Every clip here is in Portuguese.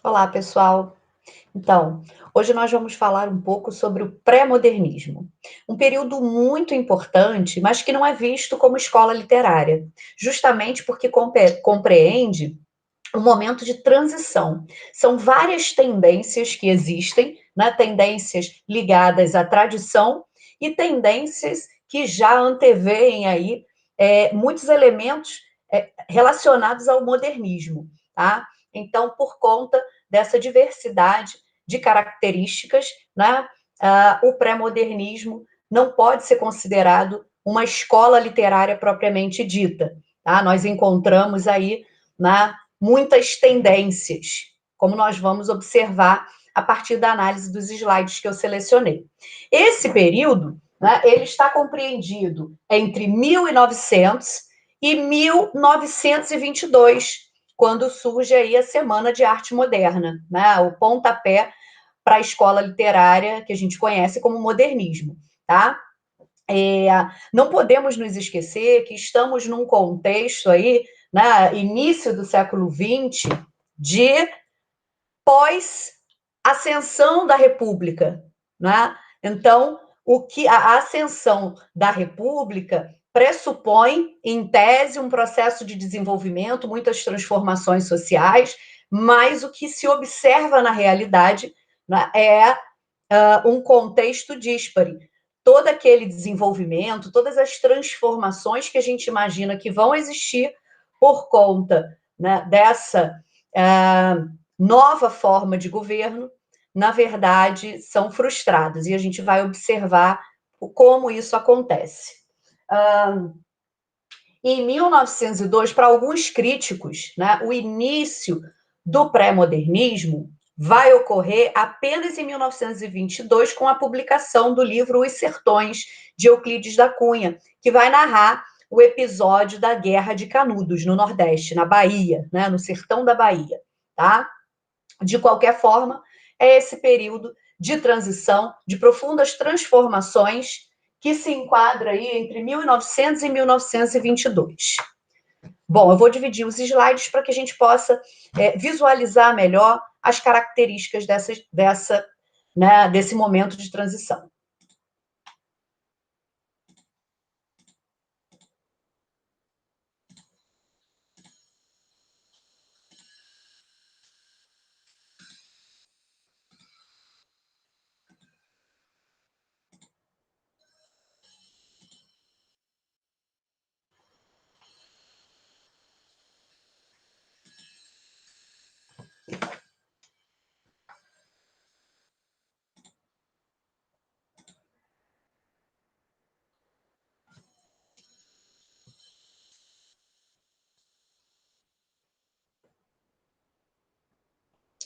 Olá, pessoal. Então, hoje nós vamos falar um pouco sobre o pré-modernismo, um período muito importante, mas que não é visto como escola literária, justamente porque compreende um momento de transição. São várias tendências que existem, né? Tendências ligadas à tradição e tendências que já antevêem aí muitos elementos relacionados ao modernismo, tá? Então, por conta dessa diversidade de características, né? O pré-modernismo não pode ser considerado uma escola literária propriamente dita, tá? Nós encontramos aí, né, muitas tendências, como nós vamos observar a partir da análise dos slides que eu selecionei. Esse período, né, ele está compreendido entre 1900 e 1922, quando surge aí a Semana de Arte Moderna, né, o pontapé para a escola literária que a gente conhece como modernismo, tá? Não podemos nos esquecer que estamos num contexto aí, né, início do século XX, de pós-ascensão da República, né? Então, a ascensão da República pressupõe, em tese, um processo de desenvolvimento, muitas transformações sociais, mas o que se observa na realidade, né, um contexto díspare. Todo aquele desenvolvimento, todas as transformações que a gente imagina que vão existir por conta, né, dessa nova forma de governo, na verdade, são frustradas. E a gente vai observar como isso acontece. Em 1902, para alguns críticos, né, o início do pré-modernismo vai ocorrer apenas em 1922, com a publicação do livro Os Sertões, de Euclides da Cunha, que vai narrar o episódio da Guerra de Canudos, no Nordeste, na Bahia, né, no sertão da Bahia. Tá? De qualquer forma, é esse período de transição, de profundas transformações, que se enquadra aí entre 1900 e 1922. Bom, eu vou dividir os slides para que a gente possa visualizar melhor as características desse momento de transição.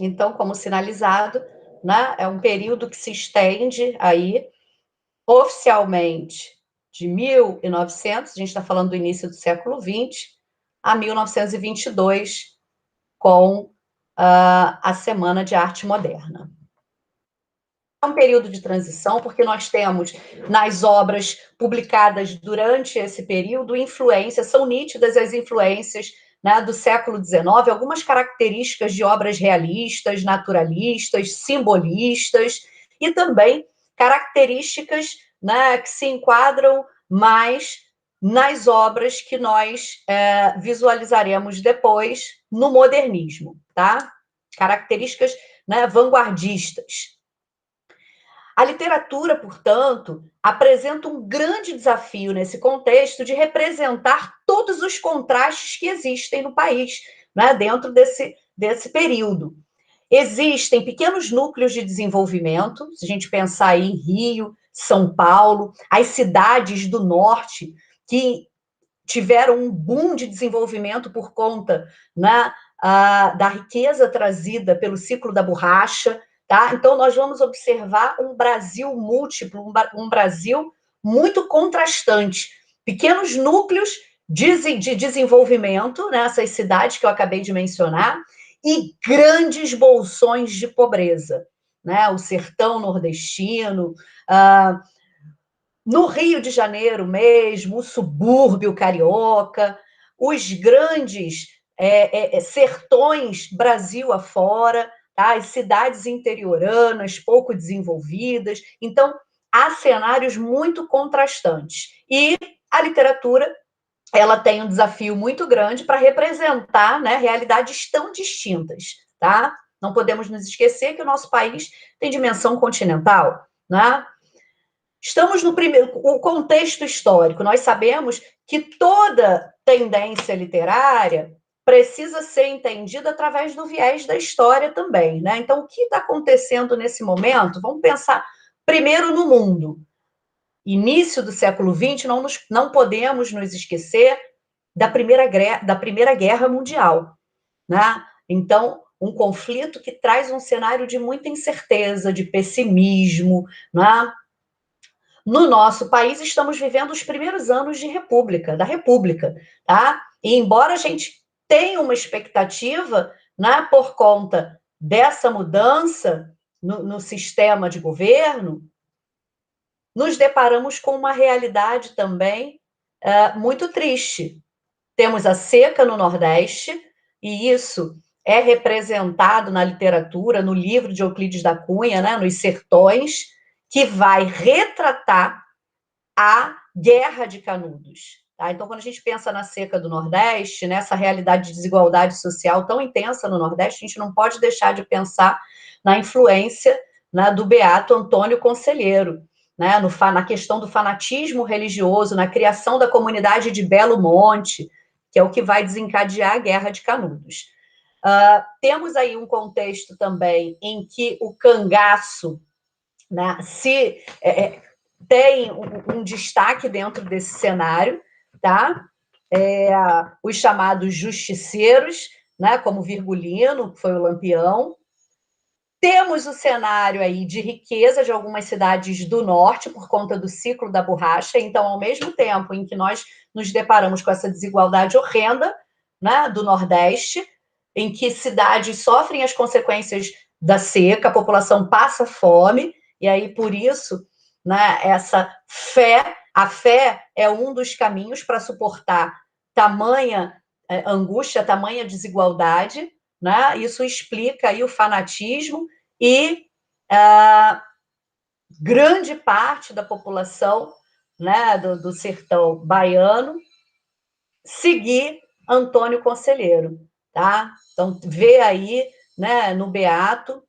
Então, como sinalizado, né, é um período que se estende aí, oficialmente, de 1900, a gente está falando do início do século XX, a 1922, com a Semana de Arte Moderna. É um período de transição, porque nós temos, nas obras publicadas durante esse período, influências, são nítidas as influências, né, do século XIX, algumas características de obras realistas, naturalistas, simbolistas, e também características, né, que se enquadram mais nas obras que nós visualizaremos depois no modernismo, tá? Características, né, vanguardistas. A literatura, portanto, apresenta um grande desafio nesse contexto de representar todos os contrastes que existem no país, né, dentro desse período. Existem pequenos núcleos de desenvolvimento, se a gente pensar aí em Rio, São Paulo, as cidades do norte, que tiveram um boom de desenvolvimento por conta, né, da riqueza trazida pelo ciclo da borracha. Tá? Então, nós vamos observar um Brasil múltiplo, um Brasil muito contrastante. Pequenos núcleos de desenvolvimento, nessas cidades que eu acabei de mencionar, e grandes bolsões de pobreza. Né? O sertão nordestino, no Rio de Janeiro mesmo, o subúrbio carioca, os grandes sertões Brasil afora. tá? As cidades interioranas, pouco desenvolvidas. Então, há cenários muito contrastantes. E a literatura, ela tem um desafio muito grande para representar, né, realidades tão distintas, tá? Não podemos nos esquecer que o nosso país tem dimensão continental, né? Estamos no primeiro, o contexto histórico. Nós sabemos que toda tendência literária precisa ser entendida através do viés da história também, né? Então, o que está acontecendo nesse momento? Vamos pensar primeiro no mundo. Início do século XX, não podemos nos esquecer da Primeira Guerra Mundial, né? Então, um conflito que traz um cenário de muita incerteza, de pessimismo, né? No nosso país, estamos vivendo os primeiros anos da República, tá? E embora a gente tenha uma expectativa, né, por conta dessa mudança no sistema de governo, nos deparamos com uma realidade também muito triste. Temos a seca no Nordeste, e isso é representado na literatura, no livro de Euclides da Cunha, né, nos Sertões, que vai retratar a Guerra de Canudos. Tá? Então, quando a gente pensa na seca do Nordeste, nessa realidade de desigualdade social tão intensa no Nordeste, a gente não pode deixar de pensar na influência, né, do beato Antônio Conselheiro, né, na questão do fanatismo religioso, na criação da comunidade de Belo Monte, que é o que vai desencadear a Guerra de Canudos. Temos aí um contexto também em que o cangaço, né, tem um destaque dentro desse cenário, tá? Os chamados justiceiros, né, como Virgulino, que foi o Lampião. Temos o cenário aí de riqueza de algumas cidades do norte por conta do ciclo da borracha. Então, ao mesmo tempo em que nós nos deparamos com essa desigualdade horrenda, né, do Nordeste, em que cidades sofrem as consequências da seca, a população passa fome, e aí por isso, né, a fé é um dos caminhos para suportar tamanha angústia, tamanha desigualdade, né? Isso explica aí o fanatismo e grande parte da população, né, do sertão baiano seguir Antônio Conselheiro, tá? Então, vê aí, né, no Beato,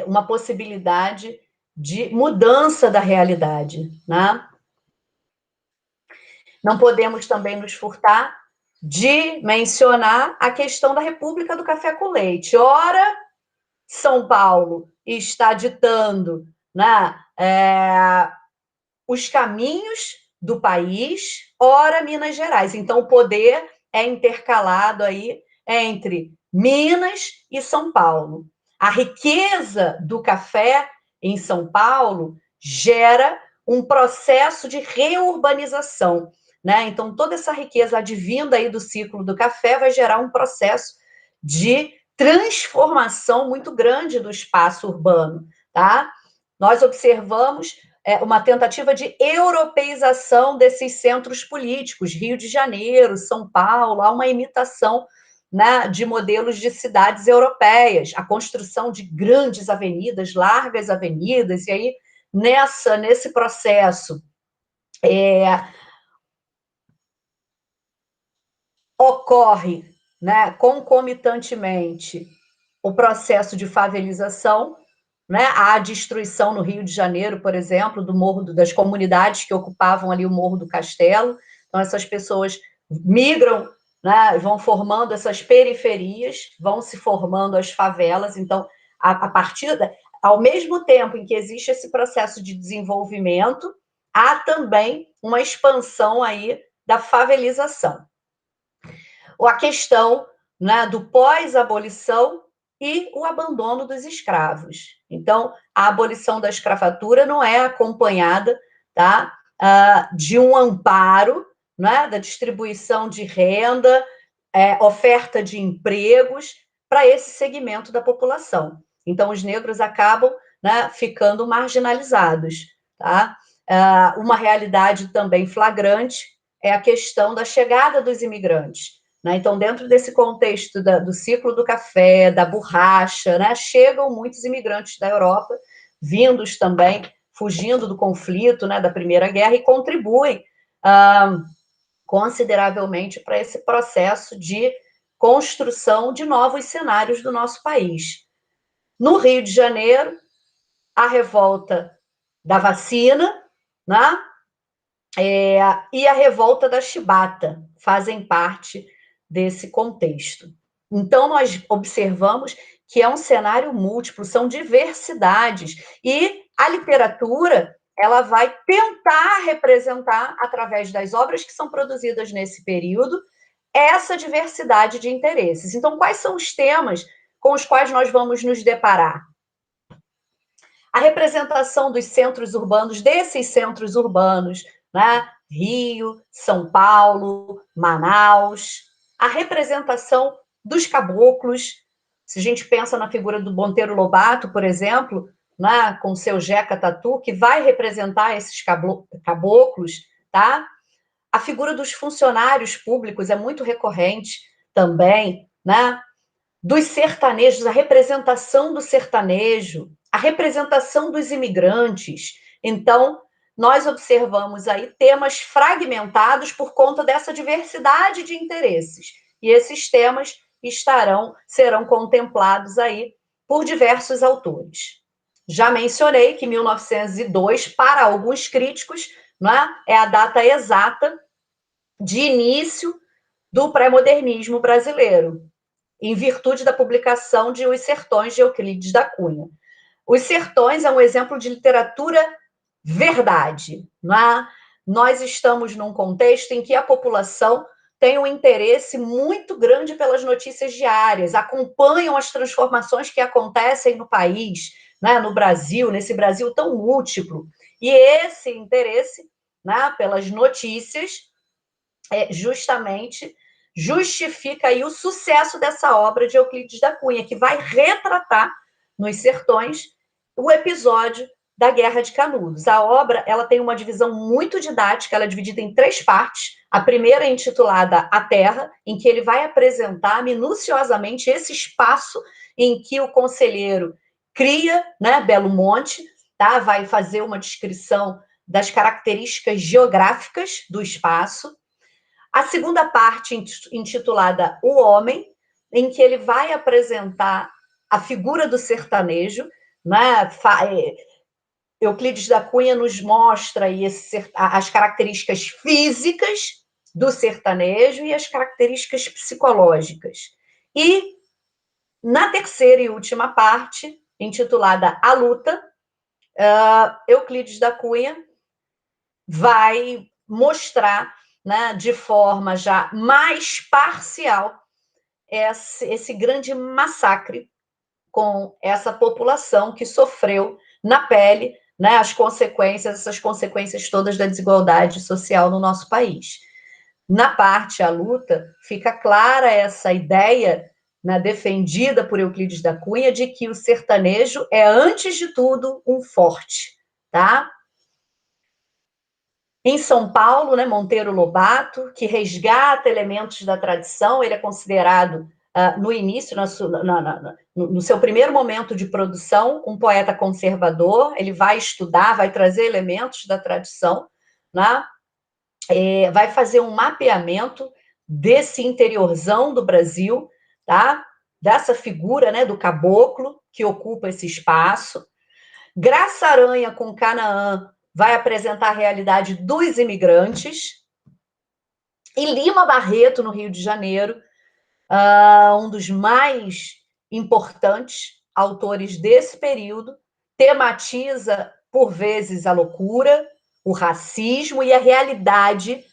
uma possibilidade de mudança da realidade, né? Não podemos também nos furtar de mencionar a questão da República do Café com Leite. Ora, São Paulo está ditando, né, os caminhos do país, ora Minas Gerais. Então, o poder é intercalado aí entre Minas e São Paulo. A riqueza do café em São Paulo gera um processo de reurbanização, né? Então, toda essa riqueza advinda aí do ciclo do café vai gerar um processo de transformação muito grande do espaço urbano, tá? Nós observamos uma tentativa de europeização desses centros políticos, Rio de Janeiro, São Paulo, há uma imitação, né, de modelos de cidades europeias, a construção de grandes avenidas, largas avenidas, e aí nesse processo ocorre, né, concomitantemente o processo de favelização, né, a destruição no Rio de Janeiro, por exemplo, do morro das comunidades que ocupavam ali o Morro do Castelo. Então, essas pessoas migram, né, vão formando essas periferias, vão se formando as favelas. Então, ao mesmo tempo em que existe esse processo de desenvolvimento, há também uma expansão aí da favelização. A questão, né, do pós-abolição e o abandono dos escravos. Então, a abolição da escravatura não é acompanhada, tá, de um amparo, né, da distribuição de renda, oferta de empregos para esse segmento da população. Então, os negros acabam, né, ficando marginalizados. Tá? Uma realidade também flagrante é a questão da chegada dos imigrantes. né? Então, dentro desse contexto do ciclo do café, da borracha, né, chegam muitos imigrantes da Europa, vindos também, fugindo do conflito, né, da Primeira Guerra, e contribuem consideravelmente para esse processo de construção de novos cenários do nosso país. No Rio de Janeiro, a revolta da vacina, né? E a revolta da chibata fazem parte desse contexto. Então, nós observamos que é um cenário múltiplo, são diversidades, e a literatura ela vai tentar representar, através das obras que são produzidas nesse período, essa diversidade de interesses. Então, quais são os temas com os quais nós vamos nos deparar? A representação dos centros urbanos, desses centros urbanos, né? Rio, São Paulo, Manaus, a representação dos caboclos. Se a gente pensa na figura do Monteiro Lobato, por exemplo, né, com seu Jeca Tatu, que vai representar esses caboclos, tá? A figura dos funcionários públicos é muito recorrente também, né? Dos sertanejos, a representação do sertanejo, a representação dos imigrantes. Então, nós observamos aí temas fragmentados por conta dessa diversidade de interesses. E esses temas serão contemplados aí por diversos autores. Já mencionei que 1902, para alguns críticos, né, é a data exata de início do pré-modernismo brasileiro, em virtude da publicação de Os Sertões, de Euclides da Cunha. Os Sertões é um exemplo de literatura verdade. Não é? Nós estamos num contexto em que a população tem um interesse muito grande pelas notícias diárias, acompanham as transformações que acontecem no país, né, no Brasil, nesse Brasil tão múltiplo. E esse interesse, né, pelas notícias justamente justifica aí o sucesso dessa obra de Euclides da Cunha, que vai retratar nos Sertões o episódio da Guerra de Canudos. A obra ela tem uma divisão muito didática, ela é dividida em 3 partes. A primeira é intitulada A Terra, em que ele vai apresentar minuciosamente esse espaço em que o conselheiro cria, né, Belo Monte, tá? Vai fazer uma descrição das características geográficas do espaço. A segunda parte, intitulada O Homem, em que ele vai apresentar a figura do sertanejo, né? Euclides da Cunha nos mostra aí as características físicas do sertanejo e as características psicológicas. E, na terceira e última parte, intitulada A Luta, Euclides da Cunha vai mostrar, né, de forma já mais parcial esse grande massacre com essa população que sofreu na pele, né, essas consequências todas da desigualdade social no nosso país. Na parte A Luta, fica clara essa ideia, né, defendida por Euclides da Cunha, de que o sertanejo é, antes de tudo, um forte, tá? Em São Paulo, né, Monteiro Lobato, que resgata elementos da tradição, ele é considerado, no início, no seu primeiro momento de produção, um poeta conservador. Ele vai estudar, vai trazer elementos da tradição, né? Vai fazer um mapeamento desse interiorzão do Brasil, tá? Dessa figura, né, do caboclo que ocupa esse espaço. Graça Aranha, com Canaã, vai apresentar a realidade dos imigrantes. E Lima Barreto, no Rio de Janeiro, um dos mais importantes autores desse período, tematiza, por vezes, a loucura, o racismo e a realidade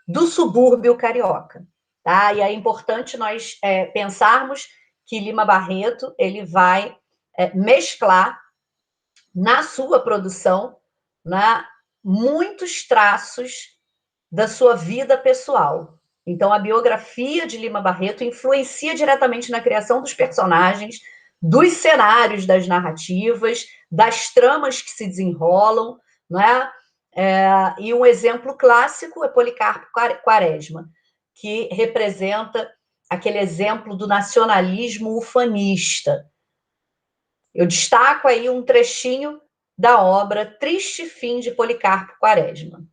do subúrbio carioca. Tá? E é importante nós pensarmos que Lima Barreto ele vai mesclar na sua produção, né, muitos traços da sua vida pessoal. Então, a biografia de Lima Barreto influencia diretamente na criação dos personagens, dos cenários das narrativas, das tramas que se desenrolam, né? E um exemplo clássico é Policarpo Quaresma, que representa aquele exemplo do nacionalismo ufanista. Eu destaco aí um trechinho da obra Triste Fim de Policarpo Quaresma.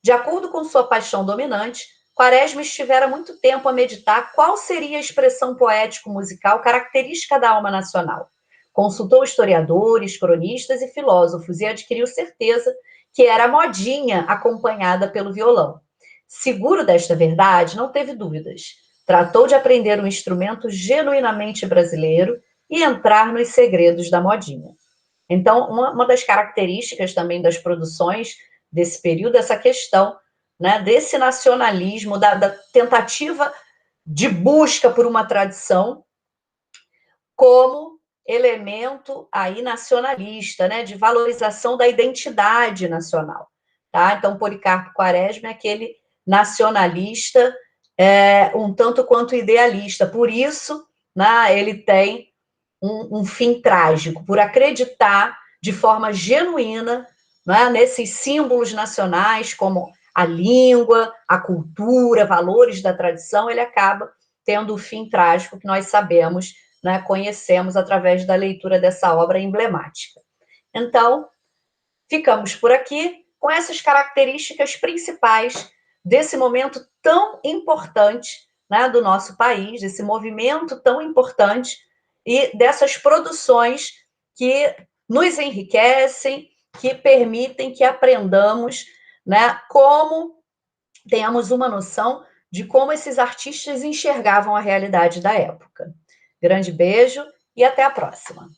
De acordo com sua paixão dominante, Quaresma estivera muito tempo a meditar qual seria a expressão poético-musical característica da alma nacional. Consultou historiadores, cronistas e filósofos e adquiriu certeza que era a modinha acompanhada pelo violão. Seguro desta verdade, não teve dúvidas. Tratou de aprender um instrumento genuinamente brasileiro e entrar nos segredos da modinha. Então, uma das características também das produções desse período é essa questão, né, desse nacionalismo, da tentativa de busca por uma tradição como elemento aí nacionalista, né, de valorização da identidade nacional. Tá? Então, Policarpo Quaresma é aquele nacionalista um tanto quanto idealista. Por isso, né, ele tem um fim trágico, por acreditar de forma genuína, né, nesses símbolos nacionais, como a língua, a cultura, valores da tradição, ele acaba tendo o fim trágico que nós sabemos, né, conhecemos através da leitura dessa obra emblemática. Então, ficamos por aqui com essas características principais desse momento tão importante, né, do nosso país, desse movimento tão importante e dessas produções que nos enriquecem, que permitem que aprendamos, né, como tenhamos uma noção de como esses artistas enxergavam a realidade da época. Grande beijo e até a próxima.